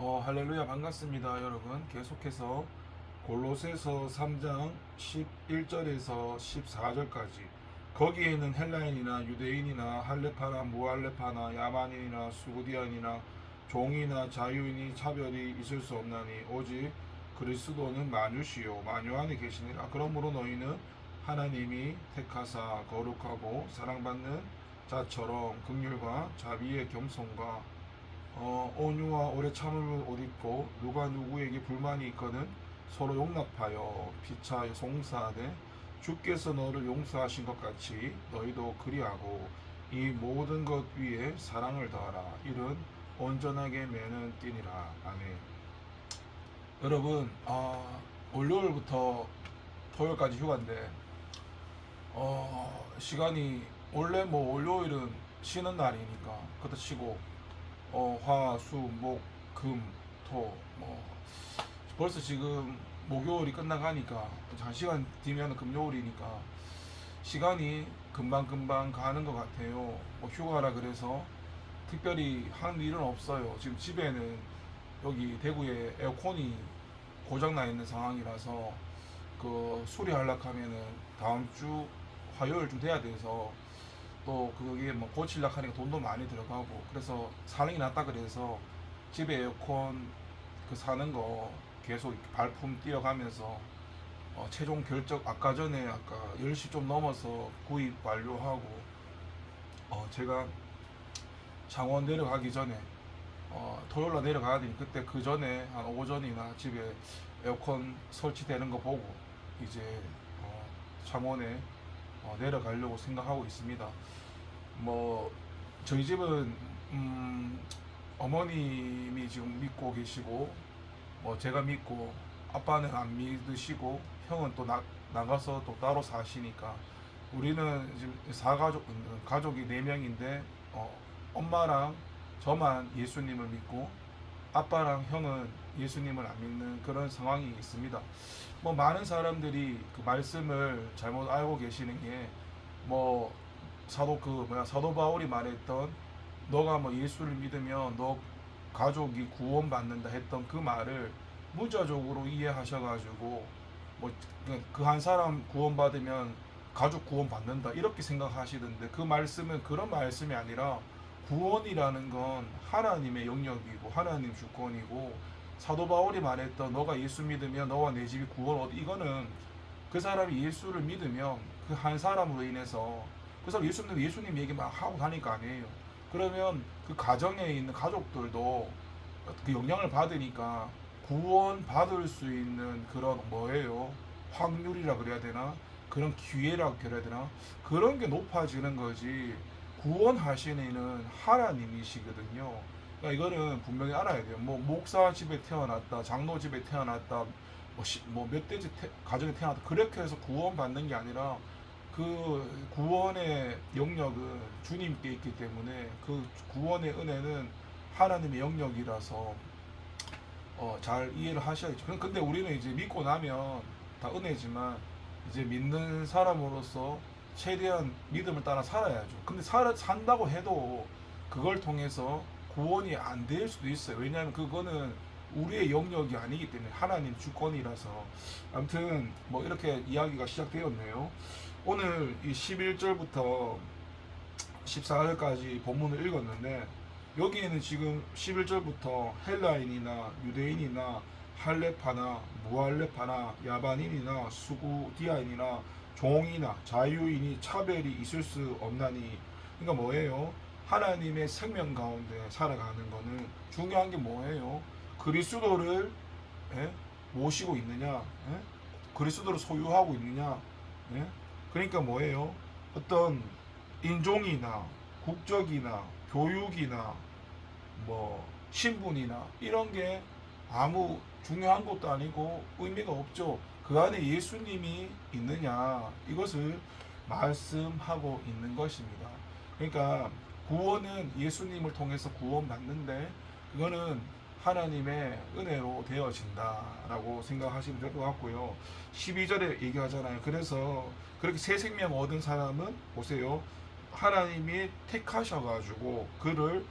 할렐루야 반갑습니다 여러분. 계속해서 골로새서 3장 11절에서 14절까지 거기에는 헬라인이나 유대인이나 할레파나 무할레파나 야만인이나 수구디안이나 종이나 자유인이 차별이 있을 수 없나니 오직 그리스도는 만유시요 만유 안에 계시니라. 그러므로 너희는 하나님이 택하사 거룩하고 사랑받는 자처럼 긍휼과 자비의 겸손과 온유와 오래 참음을 옷 입고 누가 누구에게 불만이 있거든 서로 용납하여 피차 송사하되 주께서 너를 용서하신 것 같이 너희도 그리하고 이 모든 것 위에 사랑을 더하라. 이는 온전하게 매는 띠니라. 아멘. 여러분, 월요일부터 토요일까지 휴가인데 시간이 원래 뭐 월요일은 쉬는 날이니까 그것도 쉬고 화, 수, 목, 금, 토, 벌써 지금 목요일이 끝나가니까 한 시간 뒤면 금요일이니까 시간이 금방금방 가는 것 같아요. 휴가라 그래서 특별히 한 일은 없어요. 지금 집에는 여기 대구에 에어컨이 고장나 있는 상황이라서 그 수리하려고 하면은 다음 주 화요일쯤 돼야 돼서 또 그게 뭐 고치려고 하니까 돈도 많이 들어가고 그래서 사는 게 낫다 그래서 집에 에어컨 그 사는 거 계속 발품 뛰어가면서 최종 결정 아까 전에 아까 10시 좀 넘어서 구입 완료하고 제가 창원 내려가기 전에 토요일날 내려가야 되니 그때 그 전에 한 오전이나 집에 에어컨 설치되는 거 보고 이제 창원에 내려가려고 생각하고 있습니다. 뭐 저희 집은 어머님이 지금 믿고 계시고 제가 믿고 아빠는 안 믿으시고 형은 또 나가서 또 따로 사시니까 우리는 지금 가족이 4명인데 엄마랑 저만 예수님을 믿고 아빠랑 형은 예수님을 안 믿는 그런 상황이 있습니다. 많은 사람들이 그 말씀을 잘못 알고 계시는 게뭐 사도 바울이 말했던 너가 예수를 믿으면 너 가족이 구원받는다 했던 그 말을 문자적으로 이해하셔가지고 그 한 사람 구원받으면 가족 구원받는다 이렇게 생각하시던데 그 말씀은 그런 말씀이 아니라 구원이라는 건 하나님의 영역이고 하나님 주권이고 사도 바울이 말했던 너가 예수 믿으면 너와 내 집이 구원 이거는 그 사람이 예수를 믿으면 그 한 사람으로 인해서 그 사람 예수 믿으면 예수님 얘기 막 하고 다닐 거 아니에요. 그러면 그 가정에 있는 가족들도 그 영향을 받으니까 구원 받을 수 있는 그런 확률이라 그래야 되나 그런 기회라고 그래야 되나 그런 게 높아지는 거지. 구원하시는 이는 하나님이시거든요. 그러니까 이거는 분명히 알아야 돼요. 목사 집에 태어났다, 장로 집에 태어났다, 몇 대째 가정에 태어났다 그렇게 해서 구원받는 게 아니라 그 구원의 영역은 주님께 있기 때문에 그 구원의 은혜는 하나님의 영역이라서 잘 이해를 하셔야죠. 근데 우리는 이제 믿고 나면 다 은혜지만 이제 믿는 사람으로서 최대한 믿음을 따라 살아야죠. 근데 산다고 해도 그걸 통해서 구원이 안 될 수도 있어요. 왜냐하면 그거는 우리의 영역이 아니기 때문에 하나님 주권이라서. 아무튼 이렇게 이야기가 시작되었네요. 오늘 이 11절부터 14절까지 본문을 읽었는데 여기에는 지금 11절부터 헬라인이나 유대인이나 할레파나 무할레파나 야반인이나 수구디아인이나 종이나 자유인이 차별이 있을 수 없나니, 그러니까 뭐예요? 하나님의 생명 가운데 살아가는 거는 중요한 게 뭐예요? 그리스도를 모시고 있느냐, 그리스도를 소유하고 있느냐. 그러니까 뭐예요? 어떤 인종이나 국적이나 교육이나 신분이나 이런 게 아무 중요한 것도 아니고 의미가 없죠. 그 안에 예수님이 있느냐 이것을 말씀하고 있는 것입니다. 그러니까 구원은 예수님을 통해서 구원받는데 그거는 하나님의 은혜로 되어진다라고 생각하시면 될 것 같고요. 12절에 얘기하잖아요. 그래서 그렇게 새 생명 얻은 사람은 보세요. 하나님이 택하셔가지고 그를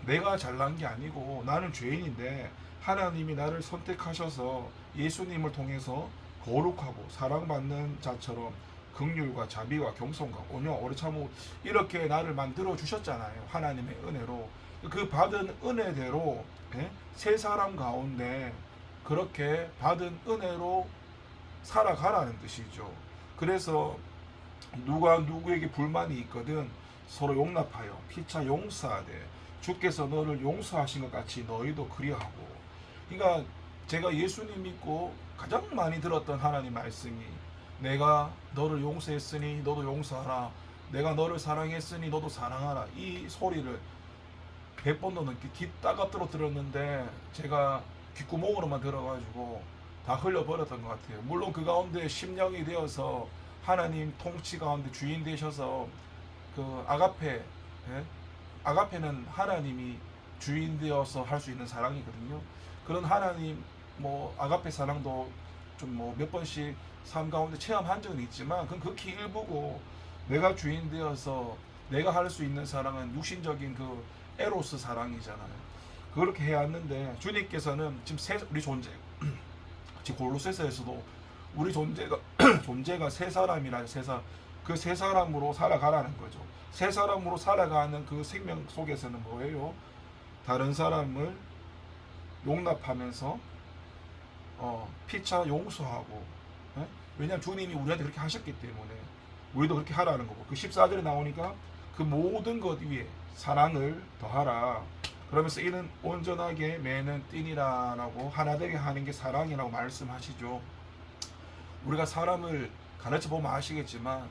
내가 잘난 게 아니고 나는 죄인인데 하나님이 나를 선택하셔서 예수님을 통해서 거룩하고 사랑받는 자처럼 긍휼과 자비와 겸손과 온유와 오래 참고 이렇게 나를 만들어 주셨잖아요. 하나님의 은혜로. 그 받은 은혜대로 세 사람 가운데 그렇게 받은 은혜로 살아가라는 뜻이죠. 그래서 누가 누구에게 불만이 있거든 서로 용납하여 피차 용서하되 주께서 너를 용서하신 것 같이 너희도 그리하고. 그러니까 제가 예수님 믿고 가장 많이 들었던 하나님 말씀이 내가 너를 용서했으니 너도 용서하라. 내가 너를 사랑했으니 너도 사랑하라. 이 소리를 100번도 넘게 귀 따갑도록 들었는데 제가 귓구멍으로만 들어가지고 다 흘려버렸던 것 같아요. 물론 그 가운데 심령이 되어서 하나님 통치 가운데 주인 되셔서 그 아가페, 아가페는 하나님이 주인 되어서 할 수 있는 사랑이거든요. 그런 하나님 뭐 아가페 사랑도 좀 뭐 몇 번씩 삶 가운데 체험한 적은 있지만 그건 극히 일부고, 내가 주인 되어서 내가 할 수 있는 사랑은 육신적인 그 에로스 사랑이잖아요. 그렇게 해왔는데 주님께서는 지금 우리 존재 지금 골로새서에서도 우리 존재가 존재가 세 사람이라 그 세 사람으로 살아가라는 거죠. 세 사람으로 살아가는 그 생명 속에서는 뭐예요? 다른 사람을 용납하면서 피차 용서하고, 왜냐하면 주님이 우리한테 그렇게 하셨기 때문에 우리도 그렇게 하라는 거고, 그 14절에 나오니까 그 모든 것 위에 사랑을 더하라. 그러면서 이는 온전하게 매는 띠니라라고 하나 되게 하는 게 사랑이라고 말씀하시죠. 우리가 사람을 가르쳐 보면 아시겠지만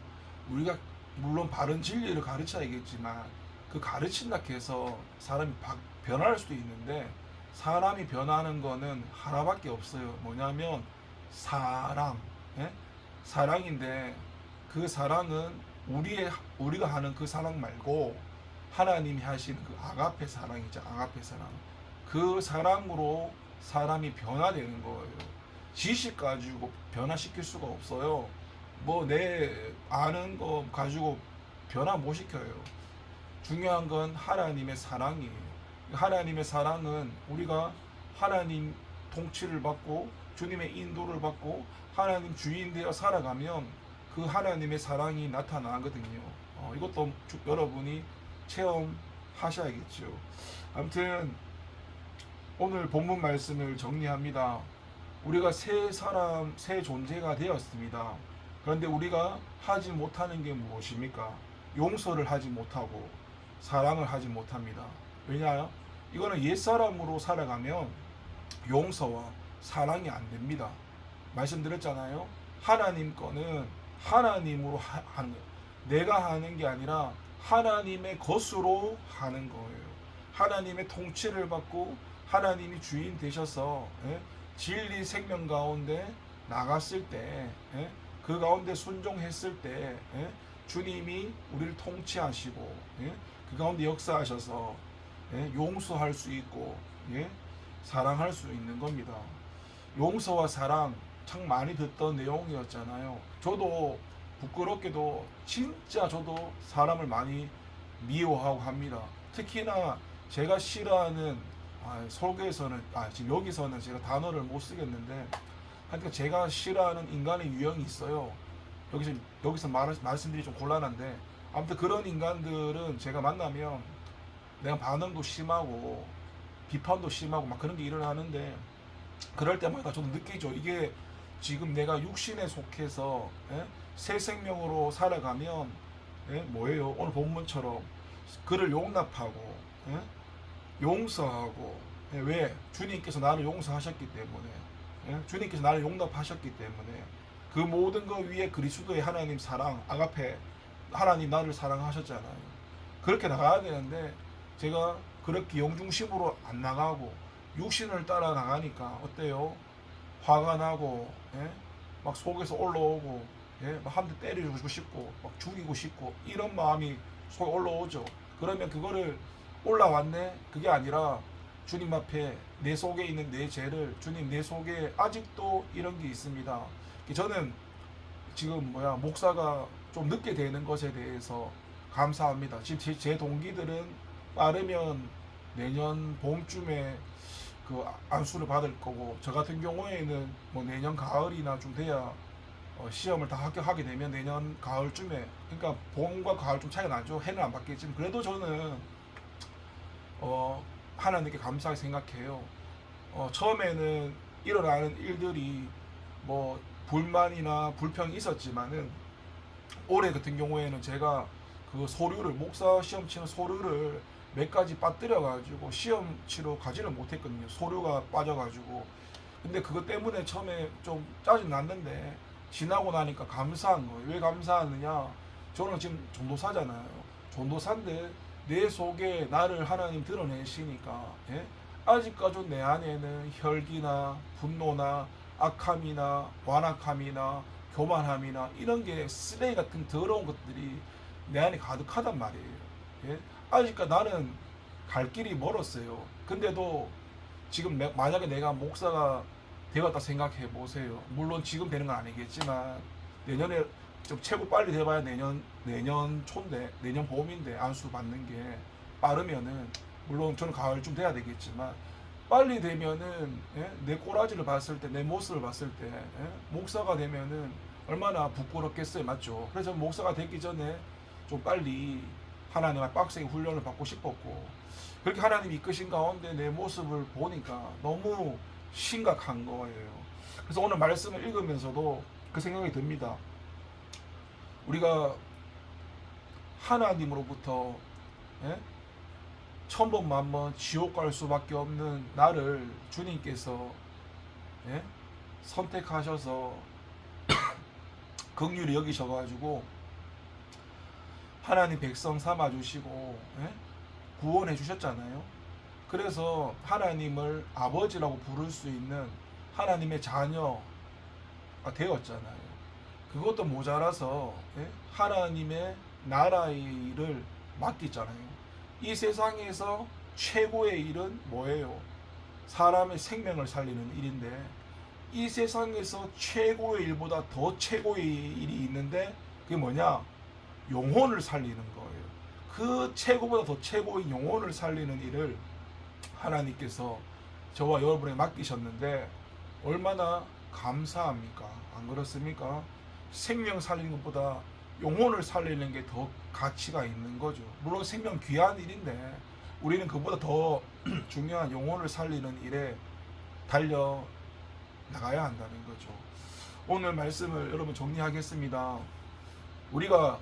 우리가 물론 바른 진리를 가르쳐야겠지만 그 가르친다 해서 사람이 변할 수도 있는데 사람이 변하는 거는 하나밖에 없어요. 뭐냐면 사랑, 사랑인데 그 사랑은 우리가 하는 그 사랑 말고 하나님이 하시는 그 아가페 사랑이죠. 아가페 사랑. 그 사랑으로 사람이 변화되는 거예요. 지식 가지고 변화시킬 수가 없어요. 뭐 내 아는 거 가지고 변화 못 시켜요. 중요한 건 하나님의 사랑이에요. 하나님의 사랑은 우리가 하나님 통치를 받고 주님의 인도를 받고 하나님 주인 되어 살아가면 그 하나님의 사랑이 나타나거든요. 이것도 여러분이 체험하셔야겠죠. 아무튼 오늘 본문 말씀을 정리합니다. 우리가 새 존재가 되었습니다. 그런데 우리가 하지 못하는 게 무엇입니까? 용서를 하지 못하고 사랑을 하지 못합니다. 왜냐? 이거는 옛사람으로 살아가면 용서와 사랑이 안 됩니다. 말씀드렸잖아요. 하나님 거는 하나님으로 하는 거예요. 내가 하는 게 아니라 하나님의 것으로 하는 거예요. 하나님의 통치를 받고 하나님이 주인 되셔서 진리 생명 가운데 나갔을 때, 그 가운데 순종했을 때 주님이 우리를 통치하시고 그 가운데 역사하셔서 용서할 수 있고 사랑할 수 있는 겁니다. 용서와 사랑 참 많이 듣던 내용이었잖아요. 저도 부끄럽게도 진짜 저도 사람을 많이 미워하고 합니다. 특히나 제가 싫어하는 설교에서는 지금 여기서는 제가 단어를 못 쓰겠는데 하여튼 제가 싫어하는 인간의 유형이 있어요. 여기서 말씀드리기 좀 곤란한데 아무튼 그런 인간들은 제가 만나면 내가 반응도 심하고 비판도 심하고 막 그런 게 일어나는데 그럴 때마다 저도 느끼죠. 이게 지금 내가 육신에 속해서 새 생명으로 살아가면 뭐예요? 오늘 본문처럼 그를 용납하고 용서하고 왜? 주님께서 나를 용서하셨기 때문에 주님께서 나를 용납하셨기 때문에 그 모든 것 위에 그리스도의 하나님 사랑 아가페 하나님 나를 사랑하셨잖아요. 그렇게 나가야 되는데 제가 그렇게 영중심으로 안 나가고 육신을 따라 나가니까 어때요? 화가 나고 막 속에서 올라오고 막 한 대 때리고 싶고 막 죽이고 싶고 이런 마음이 속에 올라오죠. 그러면 그거를 올라왔네? 그게 아니라 주님 앞에 내 속에 있는 내 죄를 주님 내 속에 아직도 이런 게 있습니다. 저는 지금 목사가 좀 늦게 되는 것에 대해서 감사합니다. 지금 제 동기들은 빠르면 내년 봄쯤에 그 안수를 받을 거고, 저 같은 경우에는 뭐 내년 가을이나 좀 돼야 시험을 다 합격하게 되면 내년 가을쯤에, 그러니까 봄과 가을 좀 차이가 나죠. 해는 안 바뀌지만 그래도 저는 하나님께 감사하게 생각해요. 처음에는 일어나는 일들이 뭐 불만이나 불평이 있었지만은 올해 같은 경우에는 제가 그 서류를, 목사 시험 치는 서류를 몇 가지 빠뜨려 가지고 시험 치러 가지를 못했거든요. 서류가 빠져가지고. 근데 그것 때문에 처음에 좀 짜증 났는데 지나고 나니까 감사한 거예요. 왜 감사하느냐? 저는 지금 전도사잖아요. 전도사인데 내 속에 나를 하나님 드러내시니까, 예? 아직까지 내 안에는 혈기나 분노나 악함이나 완악함이나 교만함이나 이런 게 쓰레기 같은 더러운 것들이 내 안에 가득하단 말이에요. 예? 아직까지 나는 갈 길이 멀었어요. 근데도 지금 만약에 내가 목사가 되었다 생각해 보세요. 물론 지금 되는 건 아니겠지만 내년에 좀 최고 빨리 돼봐야 내년 초인데, 내년 봄인데 안수 받는 게 빠르면은, 물론 저는 가을쯤 돼야 되겠지만 빨리 되면은, 예? 내 꼬라지를 봤을 때, 내 모습을 봤을 때, 예? 목사가 되면은 얼마나 부끄럽겠어요, 맞죠? 그래서 목사가 되기 전에 좀 빨리 하나님의 빡세게 훈련을 받고 싶었고, 그렇게 하나님 이끄신 가운데 내 모습을 보니까 너무 심각한 거예요. 그래서 오늘 말씀을 읽으면서도 그 생각이 듭니다. 우리가 하나님으로부터, 예? 천번 만번 지옥 갈 수밖에 없는 나를 주님께서, 예? 선택하셔서 긍휼히 여기셔가지고 하나님 백성 삼아 주시고, 예? 구원해 주셨잖아요. 그래서 하나님을 아버지라고 부를 수 있는 하나님의 자녀가 되었잖아요. 그것도 모자라서, 예? 하나님의 나라의 일을 맡겼잖아요. 이 세상에서 최고의 일은 뭐예요? 사람의 생명을 살리는 일인데, 이 세상에서 최고의 일보다 더 최고의 일이 있는데 그게 뭐냐? 영혼을 살리는 거예요. 그 최고보다 더 최고인 영혼을 살리는 일을 하나님께서 저와 여러분에 맡기셨는데 얼마나 감사합니까? 안 그렇습니까? 생명 살리는 것보다 영혼을 살리는 게 더 가치가 있는 거죠. 물론 생명 귀한 일인데 우리는 그보다 더 중요한 영혼을 살리는 일에 달려 나가야 한다는 거죠. 오늘 말씀을 여러분 정리하겠습니다. 우리가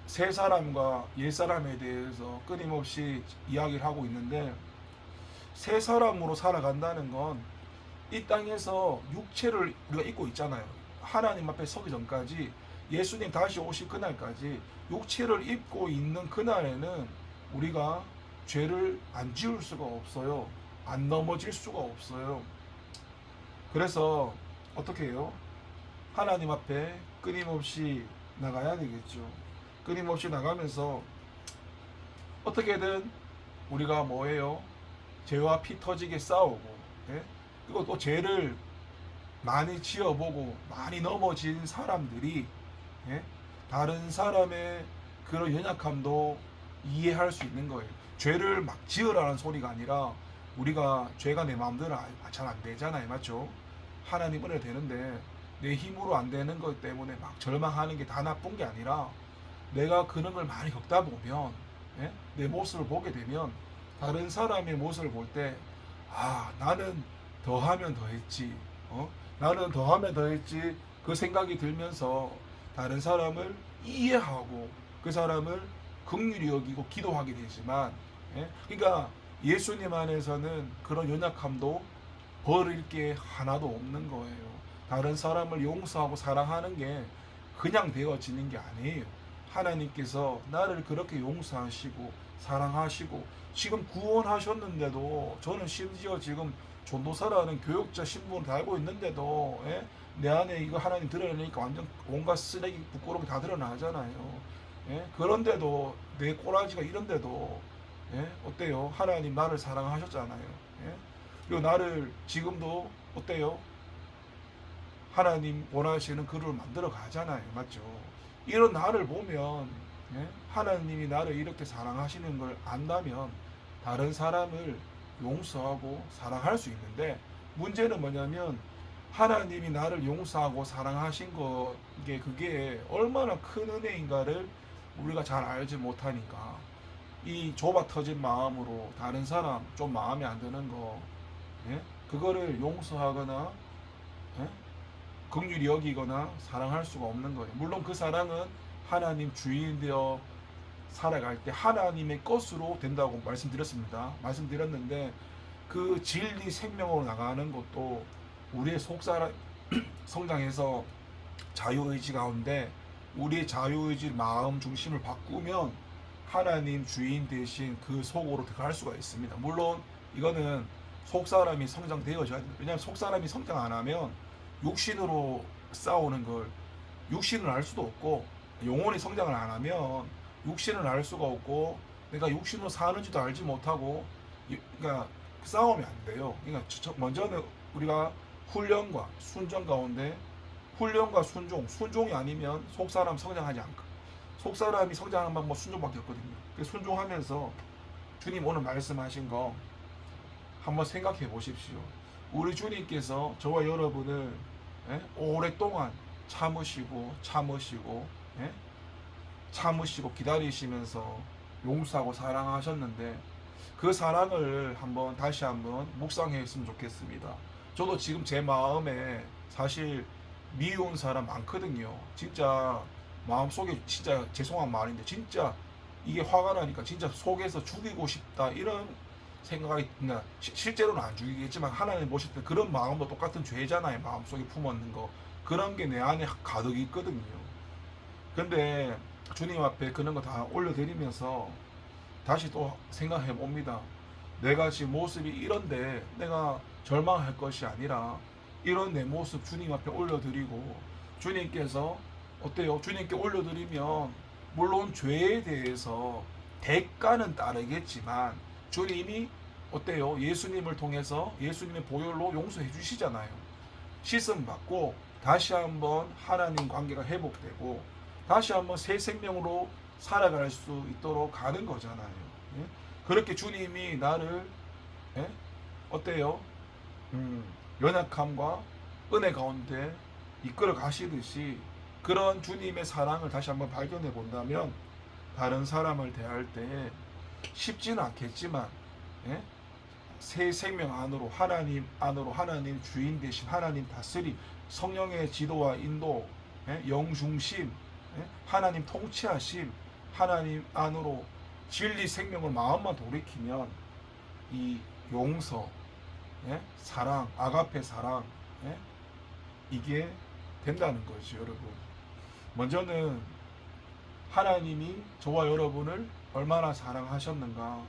새 사람과 옛 사람에 대해서 끊임없이 이야기를 하고 있는데, 새 사람으로 살아간다는 건 이 땅에서 육체를 우리가 입고 있잖아요. 하나님 앞에 서기 전까지, 예수님 다시 오실 그날까지 육체를 입고 있는 그날에는 우리가 죄를 안 지을 수가 없어요. 안 넘어질 수가 없어요. 그래서 어떻게 해요? 하나님 앞에 끊임없이 나가야 되겠죠. 끊임없이 나가면서 어떻게든 우리가 뭐예요? 죄와 피 터지게 싸우고, 예? 그리고 또 죄를 많이 지어보고 많이 넘어진 사람들이, 예? 다른 사람의 그런 연약함도 이해할 수 있는 거예요. 죄를 막 지으라는 소리가 아니라, 우리가 죄가 내 마음대로 잘 안 되잖아요, 맞죠? 하나님 은혜 되는데 내 힘으로 안 되는 것 때문에 막 절망하는 게 다 나쁜 게 아니라, 내가 그런 걸 많이 겪다 보면, 예? 내 모습을 보게 되면 다른 사람의 모습을 볼 때, 아, 나는 더하면 더했지, 나는 더하면 더했지, 그 생각이 들면서 다른 사람을 이해하고 그 사람을 긍휼히 여기고 기도하게 되지만, 예? 그러니까 예수님 안에서는 그런 연약함도 버릴 게 하나도 없는 거예요. 다른 사람을 용서하고 사랑하는 게 그냥 되어지는 게 아니에요. 하나님께서 나를 그렇게 용서하시고 사랑하시고 지금 구원하셨는데도, 저는 심지어 지금 전도사라는 교육자 신분을 달고 있는데도, 예? 내 안에 이거 하나님 드러내니까 완전 온갖 쓰레기 부끄러움이 다 드러나잖아요. 예? 그런데도 내 꼬라지가 이런데도, 예? 어때요? 하나님 나를 사랑하셨잖아요. 예? 그리고 나를 지금도 어때요? 하나님 원하시는 그릇을 만들어 가잖아요, 맞죠? 이런 나를 보면, 예? 하나님이 나를 이렇게 사랑하시는 걸 안다면 다른 사람을 용서하고 사랑할 수 있는데, 문제는 뭐냐면 하나님이 나를 용서하고 사랑하신 게 그게 얼마나 큰 은혜인가를 우리가 잘 알지 못하니까 이 좁아 터진 마음으로 다른 사람 좀 마음에 안 드는 거, 예? 그거를 용서하거나, 예? 긍휼히 여기거나 사랑할 수가 없는 거예요. 물론 그 사랑은 하나님 주인 되어 살아갈 때 하나님의 것으로 된다고 말씀드렸는데, 그 진리 생명으로 나가는 것도 우리의 속사람 성장해서 자유의지 가운데 우리의 자유의지 마음 중심을 바꾸면 하나님 주인 대신 그 속으로 들어갈 수가 있습니다. 물론 이거는 속사람이 성장되어져야 됩니다. 왜냐하면 속사람이 성장 안 하면 육신으로 싸우는 걸 육신을 알 수도 없고, 영혼이 성장을 안 하면 육신을 알 수가 없고, 내가 육신으로 사는지도 알지 못하고, 그러니까 싸움이 안 돼요. 그러니까 먼저는 우리가 훈련과 순종 가운데, 훈련과 순종이 아니면 속사람 성장하지 않고, 속사람이 성장하는 방법 순종밖에 없거든요. 그래서 순종하면서 주님 오늘 말씀하신 거 한번 생각해 보십시오. 우리 주님께서 저와 여러분을, 예? 오랫동안 참으시고 예? 참으시고 기다리시면서 용서하고 사랑하셨는데, 그 사랑을 다시 한번 묵상했으면 좋겠습니다. 저도 지금 제 마음에 사실 미운 사람 많거든요. 진짜 마음속에 진짜 죄송한 말인데 진짜 이게 화가 나니까 진짜 속에서 죽이고 싶다 이런 생각이, 그러니까 실제로는 안 죽이겠지만 하나님 보실 때 그런 마음도 똑같은 죄잖아요. 마음속에 품었는 거, 그런 게 내 안에 가득 있거든요. 근데 주님 앞에 그런 거 다 올려드리면서 다시 또 생각해 봅니다. 내가 지금 모습이 이런데 내가 절망할 것이 아니라 이런 내 모습 주님 앞에 올려드리고, 주님께서 어때요? 주님께 올려드리면 물론 죄에 대해서 대가는 따르겠지만 주님이 어때요? 예수님을 통해서 예수님의 보혈로 용서해 주시잖아요. 씻음 받고 다시 한번 하나님 관계가 회복되고 다시 한번 새 생명으로 살아갈 수 있도록 가는 거잖아요. 예? 그렇게 주님이 나를, 예? 어때요? 연약함과 은혜 가운데 이끌어 가시듯이 그런 주님의 사랑을 다시 한번 발견해 본다면 다른 사람을 대할 때 쉽지는 않겠지만, 예? 새 생명 안으로 하나님 주인 되신 하나님 다스림, 성령의 지도와 인도, 예? 영중심, 예? 하나님 통치하심, 하나님 안으로 진리 생명을 마음만 돌이키면 이 용서, 예? 사랑, 아가페 사랑, 예? 이게 된다는 거죠, 여러분. 먼저는 하나님이 저와 여러분을 얼마나 사랑하셨는가,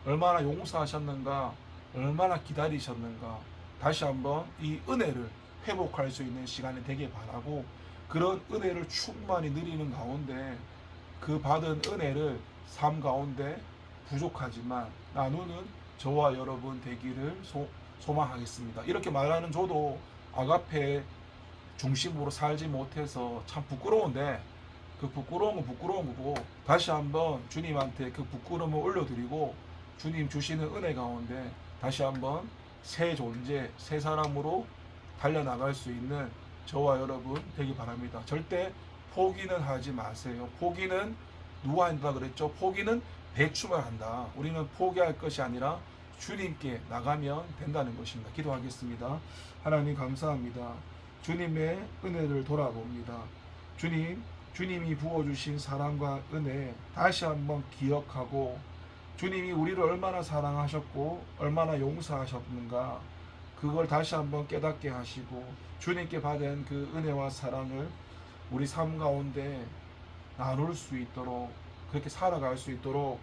얼마나 용서하셨는가, 얼마나 기다리셨는가, 다시 한번 이 은혜를 회복할 수 있는 시간이 되길 바라고, 그런 은혜를 충만히 누리는 가운데 그 받은 은혜를 삶 가운데 부족하지만 나누는 저와 여러분 되기를 소망하겠습니다. 이렇게 말하는 저도 아가페 중심으로 살지 못해서 참 부끄러운데, 그 부끄러운 건 부끄러운 거고 다시 한번 주님한테 그 부끄러움을 올려드리고 주님 주시는 은혜 가운데 다시 한번 새 존재, 새 사람으로 달려나갈 수 있는 저와 여러분 되기 바랍니다. 절대 포기는 하지 마세요. 포기는 누가 한다 그랬죠? 포기는 배추만 한다. 우리는 포기할 것이 아니라 주님께 나가면 된다는 것입니다. 기도하겠습니다. 하나님 감사합니다. 주님의 은혜를 돌아봅니다. 주님이 부어주신 사랑과 은혜 다시 한번 기억하고, 주님이 우리를 얼마나 사랑하셨고 얼마나 용서하셨는가, 그걸 다시 한번 깨닫게 하시고 주님께 받은 그 은혜와 사랑을 우리 삶 가운데 나눌 수 있도록, 그렇게 살아갈 수 있도록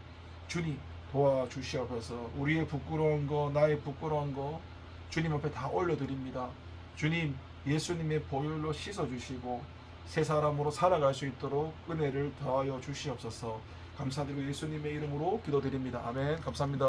주님 도와주시옵소서. 우리의 부끄러운 거, 나의 부끄러운 거 주님 앞에 다 올려드립니다. 주님, 예수님의 보혈로 씻어주시고 새 사람으로 살아갈 수 있도록 은혜를 더하여 주시옵소서. 감사드리고 예수님의 이름으로 기도드립니다. 아멘. 감사합니다.